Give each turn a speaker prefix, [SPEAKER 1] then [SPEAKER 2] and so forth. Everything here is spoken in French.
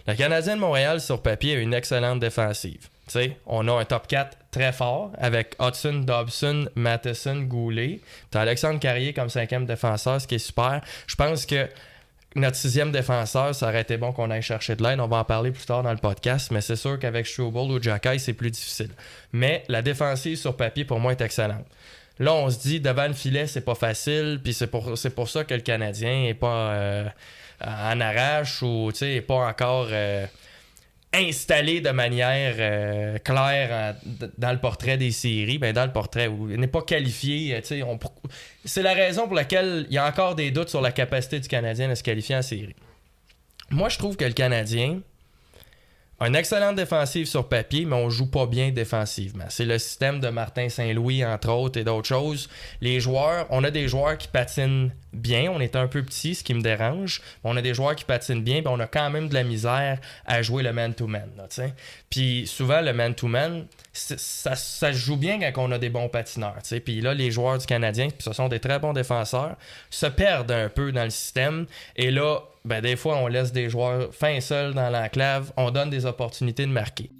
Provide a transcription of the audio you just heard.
[SPEAKER 1] Le Canadien de Montréal, sur papier, a une excellente défensive. T'sais, on a un top 4 très fort avec Hudson, Dobson, Matheson, Goulet. T'as Alexandre Carrier comme 5e défenseur, ce qui est super. Je pense que notre 6e défenseur, ça aurait été bon qu'on aille chercher de l'aide. On va en parler plus tard dans le podcast, mais c'est sûr qu'avec Struble ou Jacky, c'est plus difficile. Mais la défensive sur papier, pour moi, est excellente. Là, on se dit, devant le filet, c'est pas facile, puis c'est pour ça que le Canadien est pas en arrache ou est pas encore installé de manière claire dans le portrait des séries, dans le portrait où il n'est pas qualifié. C'est la raison pour laquelle il y a encore des doutes sur la capacité du Canadien de se qualifier en série. Moi, je trouve que le Canadien a une excellente défensive sur papier, mais on joue pas bien défensivement. C'est le système de Martin Saint-Louis, entre autres, et d'autres choses. Les joueurs, on a des joueurs qui patinent bien. On est un peu petit, ce qui me dérange. On a des joueurs qui patinent bien, mais on a quand même de la misère à jouer le man-to-man. Puis souvent, le man-to-man, ça se joue bien quand on a des bons patineurs. Puis là, les joueurs du Canadien, puis ce sont des très bons défenseurs, se perdent un peu dans le système. Et là, des fois, on laisse des joueurs fins seuls dans l'enclave. On donne des opportunités de marquer.